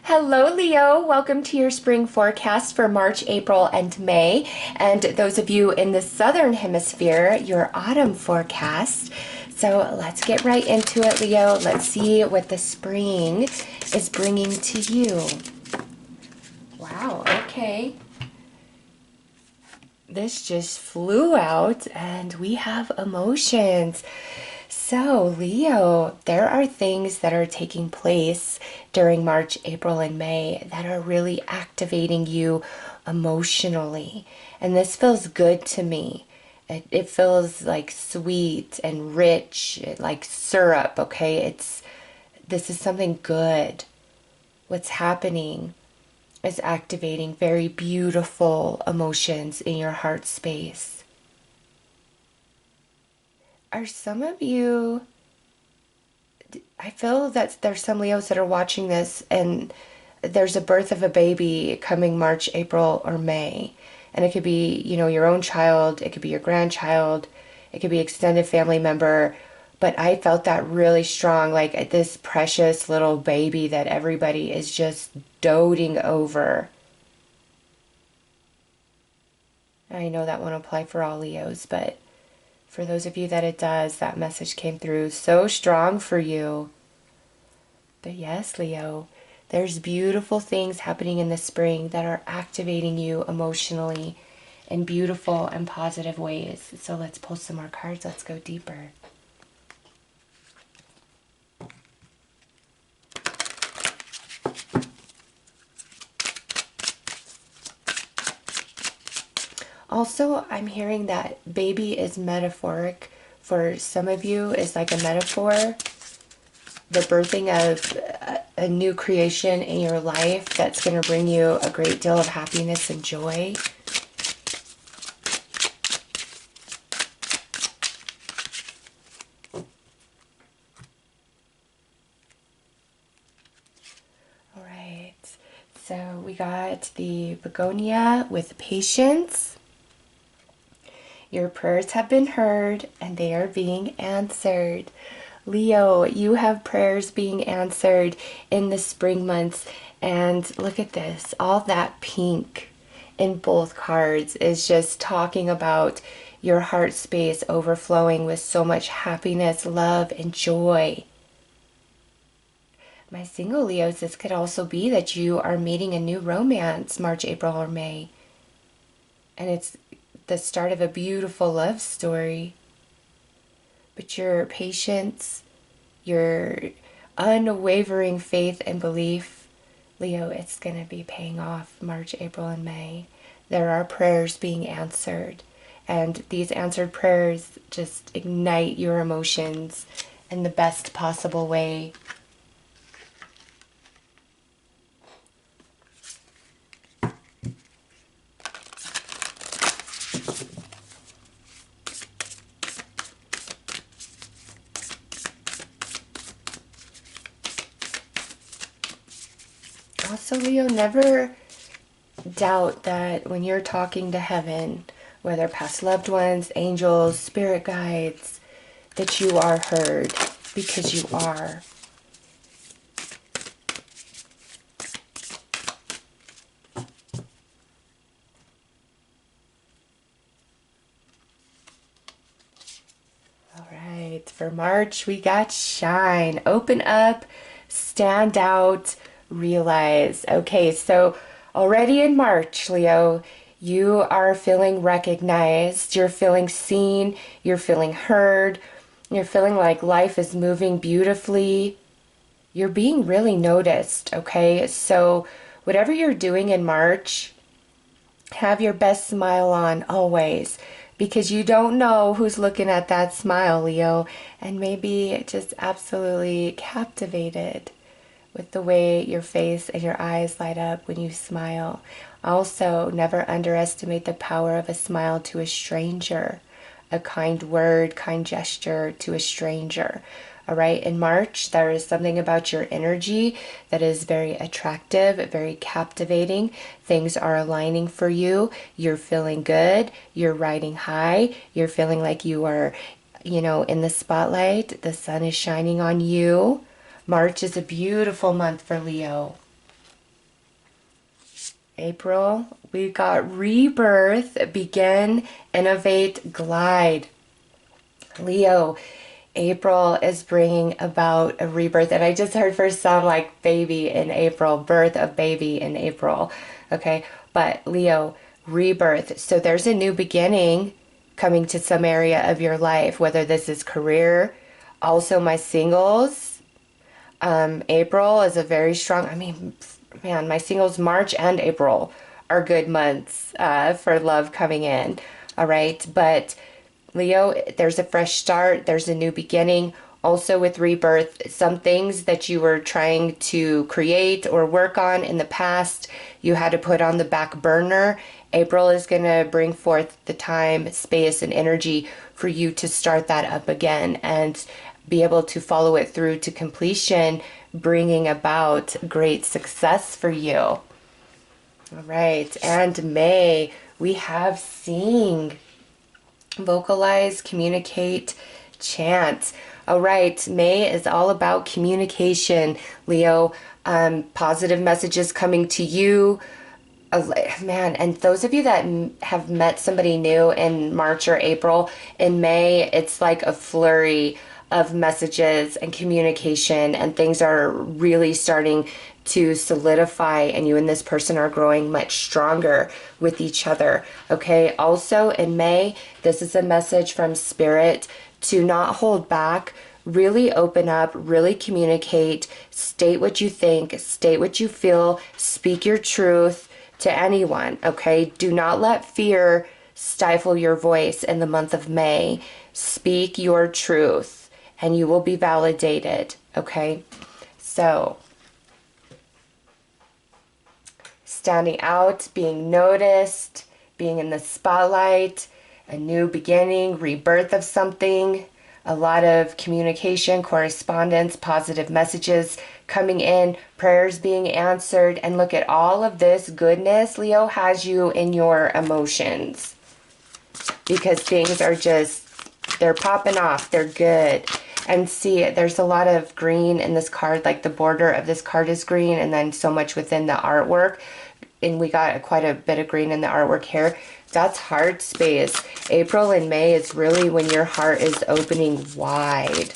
Hello, Leo. Welcome to your spring forecast for March, April, and May. And those of you in the southern hemisphere, your autumn forecast. So let's get right into it, Leo. Let's see what the spring is bringing to you. Wow, okay. This just flew out, and we have emotions. So, Leo, there are things that are taking place during March, April, and May that are really activating you emotionally. And this feels good to me. It feels like sweet and rich, like syrup, okay? This is something good. What's happening is activating very beautiful emotions in your heart space. Are some of you, I feel that there's some Leos that are watching this and there's a birth of a baby coming March, April, or May. And it could be, your own child, it could be your grandchild, it could be extended family member. But I felt that really strong, like this precious little baby that everybody is just doting over. I know that won't apply for all Leos, but for those of you that it does, that message came through so strong for you. But yes, Leo, there's beautiful things happening in the spring that are activating you emotionally in beautiful and positive ways. So let's pull some more cards. Let's go deeper. Also, I'm hearing that baby is metaphoric. For some of you, is like a metaphor. The birthing of a new creation in your life that's going to bring you a great deal of happiness and joy. All right, so we got the begonia with patience. Your prayers have been heard and they are being answered. Leo, you have prayers being answered in the spring months. And look at this, all that pink in both cards is just talking about your heart space overflowing with so much happiness, love, and joy. My single Leos, this could also be that you are meeting a new romance March, April, or May. And it's the start of a beautiful love story. But your patience, your unwavering faith and belief, Leo, it's going to be paying off March, April, and May. There are prayers being answered. And these answered prayers just ignite your emotions in the best possible way. Also, Leo, never doubt that when you're talking to heaven, whether past loved ones, angels, spirit guides, that you are heard, because you are. All right, for March, we got shine. Open up, stand out, realize. Okay, so already in March, Leo, you are feeling recognized, you're feeling seen, you're feeling heard, you're feeling like life is moving beautifully. You're being really noticed, okay? So whatever you're doing in March, have your best smile on always, because you don't know who's looking at that smile, Leo, and maybe just absolutely captivated with the way your face and your eyes light up when you smile. Also, never underestimate the power of a smile to a stranger, a kind word, kind gesture to a stranger. All right, in March, there is something about your energy that is very attractive, very captivating. Things are aligning for you. You're feeling good. You're riding high. You're feeling like you are, in the spotlight. The sun is shining on you. March is a beautiful month for Leo. April, we got rebirth, begin, innovate, glide. Leo, April is bringing about a rebirth. And I just heard for some like baby in April, birth of baby in April. Okay. But Leo, rebirth. So there's a new beginning coming to some area of your life, whether this is career. Also, my singles. April is a very strong, I mean, man, my singles, March and April are good months for love coming in. All right. But Leo, there's a fresh start. There's a new beginning. Also with rebirth, some things that you were trying to create or work on in the past, you had to put on the back burner. April is going to bring forth the time, space, and energy for you to start that up again and be able to follow it through to completion, bringing about great success for you. All right. And May, we have sing. Vocalize, communicate, chant. All right, May is all about communication, Leo. Positive messages coming to you. Man, and those of you that have met somebody new in March or April, in May, it's like a flurry of messages and communication, and things are really starting to solidify, and you and this person are growing much stronger with each other. Okay. Also in May, this is a message from Spirit to not hold back, really open up, really communicate, state what you think, state what you feel, speak your truth to anyone. Okay. Do not let fear stifle your voice in the month of May. Speak your truth and you will be validated. Okay. So standing out, being noticed, being in the spotlight, a new beginning, rebirth of something, a lot of communication, correspondence, positive messages coming in, prayers being answered, and look at all of this goodness. Leo has you in your emotions because things are just, they're popping off, they're good. And see, there's a lot of green in this card, like the border of this card is green, and then so much within the artwork. And we got quite a bit of green in the artwork here. That's heart space. April and May is really when your heart is opening wide.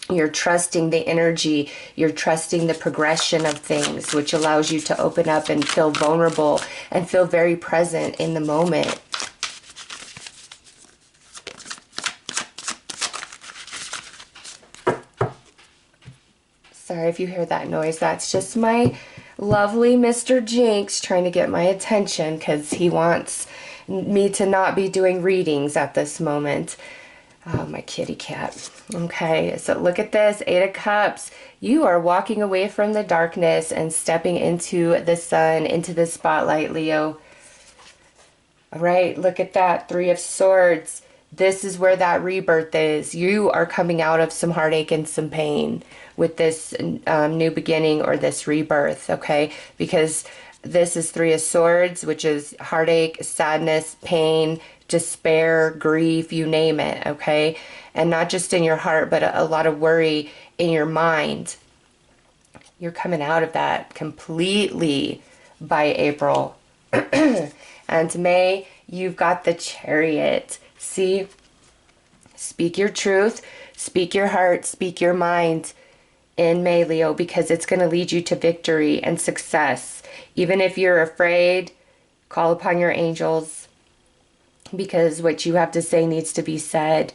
You're trusting the energy. You're trusting the progression of things, which allows you to open up and feel vulnerable and feel very present in the moment. Sorry if you hear that noise. That's just my lovely Mr. Jinx trying to get my attention because he wants me to not be doing readings at this moment. Oh, my kitty cat. Okay, so look at this. 8 of Cups. You are walking away from the darkness and stepping into the sun, into the spotlight, Leo. All right, look at that. 3 of Swords. This is where that rebirth is. You are coming out of some heartache and some pain with this new beginning or this rebirth, okay? Because this is 3 of Swords, which is heartache, sadness, pain, despair, grief, you name it, okay? And not just in your heart, but a lot of worry in your mind. You're coming out of that completely by April. And May, you've got the Chariot. See? Speak your truth, speak your heart, speak your mind in May, Leo, because it's going to lead you to victory and success. Even if you're afraid, call upon your angels, because what you have to say needs to be said.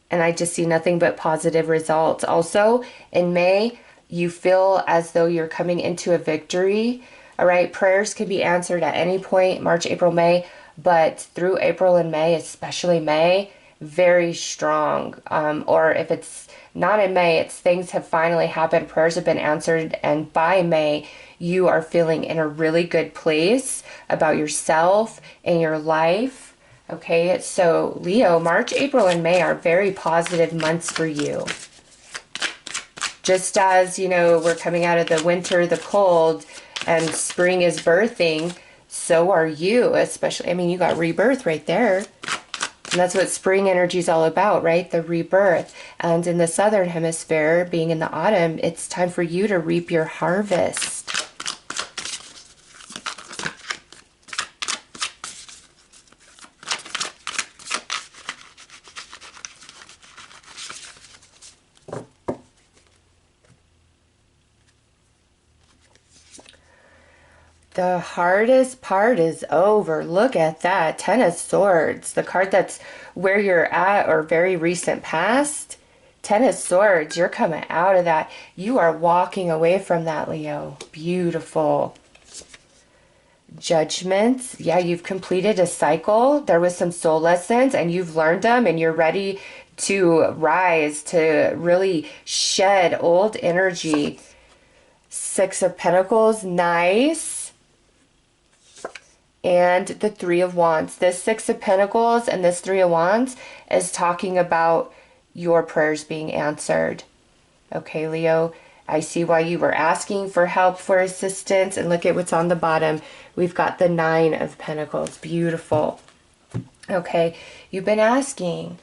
And I just see nothing but positive results. Also, in May, you feel as though you're coming into a victory. All right, prayers can be answered at any point, March, April, May, but through April and May, especially May, very strong. Or if it's not in May, it's things have finally happened, prayers have been answered, and by May, you are feeling in a really good place about yourself and your life. Okay, so Leo, March, April, and May are very positive months for you. Just as, you know, we're coming out of the winter, the cold, and spring is birthing, so are you, especially, I mean, you got rebirth right there. And that's what spring energy is all about, right? The rebirth. And in the southern hemisphere, being in the autumn, it's time for you to reap your harvest. The hardest part is over. Look at that. Ten of Swords. The card that's where you're at or very recent past. Ten of Swords. You're coming out of that. You are walking away from that, Leo. Beautiful. Judgment. Yeah, you've completed a cycle. There was some soul lessons and you've learned them and you're ready to rise, to really shed old energy. Six of Pentacles. Nice. And the Three of Wands. This Six of Pentacles and this Three of Wands is talking about your prayers being answered. Okay, Leo, I see why you were asking for help, for assistance. And look at what's on the bottom. We've got the Nine of Pentacles. Beautiful. Okay, you've been asking.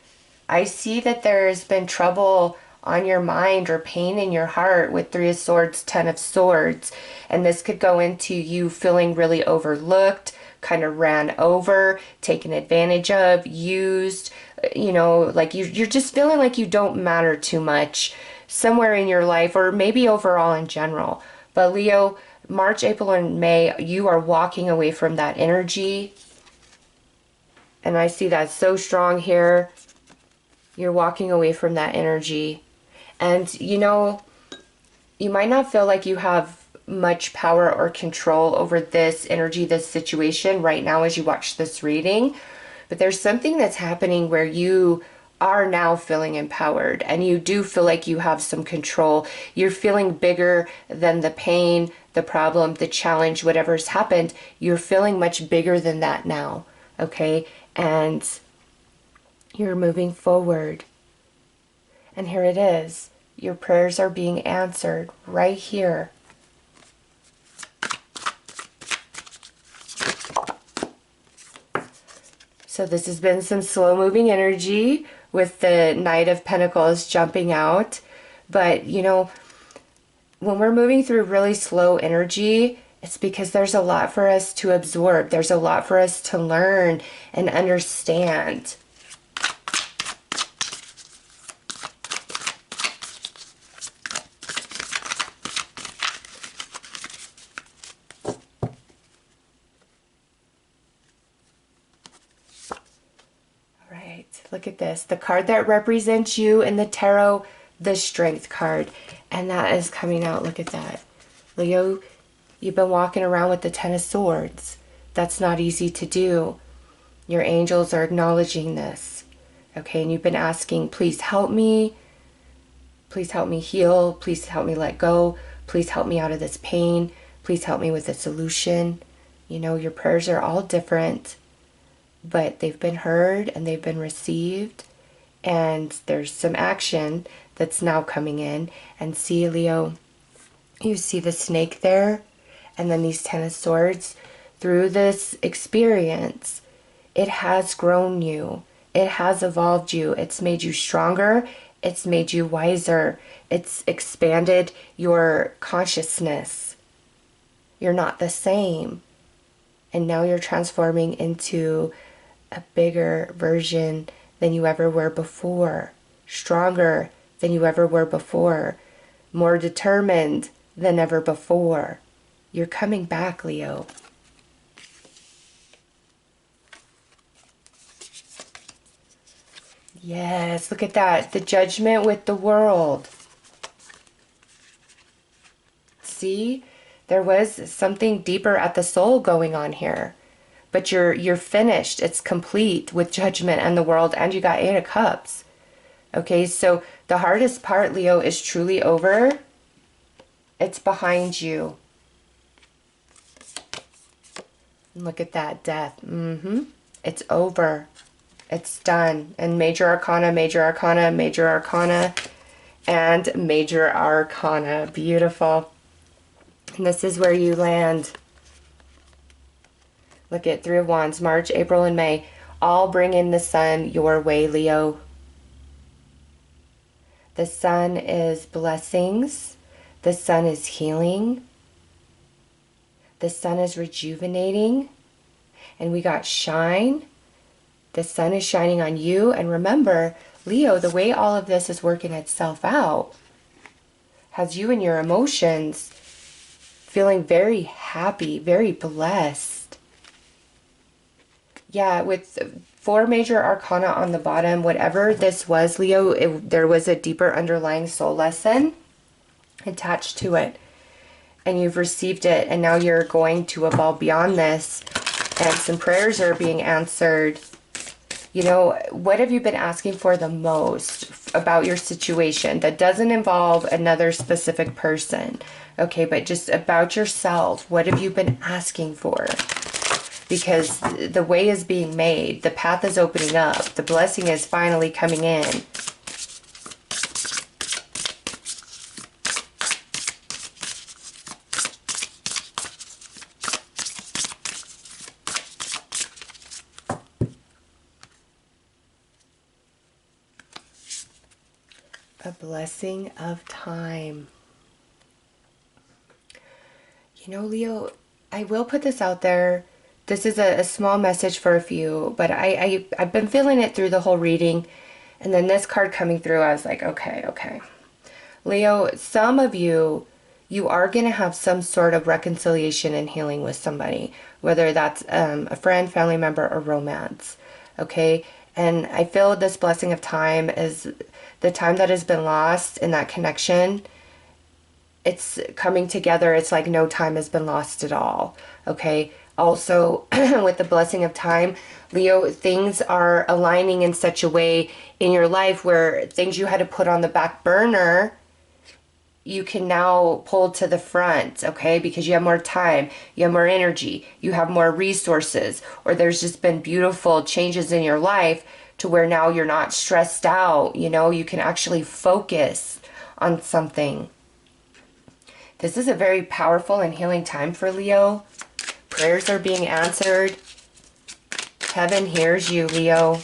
I see that there's been trouble on your mind or pain in your heart with Three of Swords, Ten of Swords. And this could go into you feeling really overlooked, kind of ran over, taken advantage of, used, you know, like you're just feeling like you don't matter too much somewhere in your life or maybe overall in general. But Leo, March, April, and May, you are walking away from that energy. And I see that so strong here. You're walking away from that energy. And, you know, you might not feel like you have much power or control over this energy, this situation right now as you watch this reading. But there's something that's happening where you are now feeling empowered and you do feel like you have some control. You're feeling bigger than the pain, the problem, the challenge, whatever's happened. You're feeling much bigger than that now. Okay? And you're moving forward. And here it is. Your prayers are being answered right here. So this has been some slow moving energy with the Knight of Pentacles jumping out. But, you know, when we're moving through really slow energy, it's because there's a lot for us to absorb. There's a lot for us to learn and understand. Look at this. The card that represents you in the tarot, the Strength card. And that is coming out. Look at that. Leo, you've been walking around with the Ten of Swords. That's not easy to do. Your angels are acknowledging this. Okay, and you've been asking, please help me. Please help me heal. Please help me let go. Please help me out of this pain. Please help me with a solution. You know, your prayers are all different. But they've been heard and they've been received, and there's some action that's now coming in. And see, Leo, you see the snake there, and then these Ten of Swords. Through this experience, it has grown you. It has evolved you. It's made you stronger. It's made you wiser. It's expanded your consciousness. You're not the same. And now you're transforming into a bigger version than you ever were before, stronger than you ever were before, more determined than ever before. You're coming back, Leo. Yes, look at that. The Judgment with the World. See? There was something deeper at the soul going on here. But you're finished. It's complete with Judgment and the World, and you got Eight of Cups. Okay, so the hardest part, Leo, is truly over. It's behind you. Look at that, Death. It's over. It's done. And Major Arcana, Major Arcana, Major Arcana, and Major Arcana. Beautiful. And this is where you land. Look at Three of Wands, March, April, and May. All bring in the sun your way, Leo. The sun is blessings. The sun is healing. The sun is rejuvenating. And we got shine. The sun is shining on you. And remember, Leo, the way all of this is working itself out has you and your emotions feeling very happy, very blessed. Yeah, with 4 major arcana on the bottom, whatever this was, Leo, there was a deeper underlying soul lesson attached to it. And you've received it, and now you're going to evolve beyond this. And some prayers are being answered. You know, what have you been asking for the most about your situation that doesn't involve another specific person? Okay, but just about yourself. What have you been asking for? Because the way is being made. The path is opening up. The blessing is finally coming in. A blessing of time. You know, Leo, I will put this out there. This is a small message for a few, but I've been feeling it through the whole reading. And then this card coming through, I was like, okay. Leo, some of you are going to have some sort of reconciliation and healing with somebody, whether that's a friend, family member, or romance. Okay? And I feel this blessing of time is the time that has been lost in that connection. It's coming together. It's like no time has been lost at all. Okay? Also, with the blessing of time, Leo, things are aligning in such a way in your life where things you had to put on the back burner, you can now pull to the front, okay? Because you have more time, you have more energy, you have more resources, or there's just been beautiful changes in your life to where now you're not stressed out, you know, you can actually focus on something. This is a very powerful and healing time for Leo. Prayers are being answered. Heaven hears you, Leo.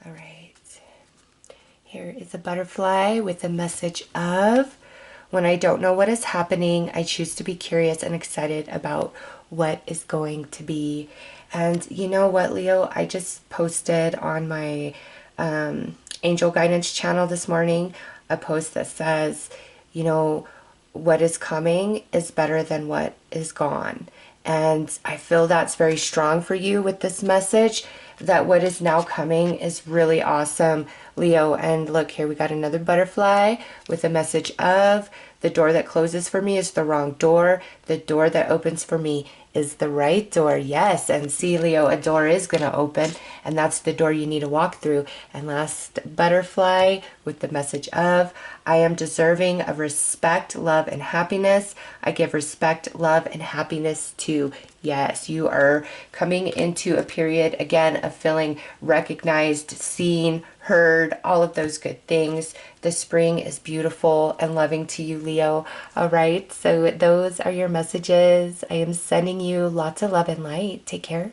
All right. Here is a butterfly with a message of, when I don't know what is happening, I choose to be curious and excited about what is going to be. And you know what, Leo? I just posted on my angel guidance channel this morning a post that says, you know, what is coming is better than what is gone. And I feel that's very strong for you with this message, that what is now coming is really awesome, Leo. And look, here we got another butterfly with a message of, the door that closes for me is the wrong door. The door that opens for me is the right door. Yes, and see, Leo, a door is going to open, and that's the door you need to walk through. And last butterfly with the message of, I am deserving of respect, love, and happiness. I give respect, love, and happiness to, yes, you are coming into a period, again, of feeling recognized, seen, heard, all of those good things. The spring is beautiful and loving to you, Leo. All right, so those are your messages. I am sending you lots of love and light. Take care.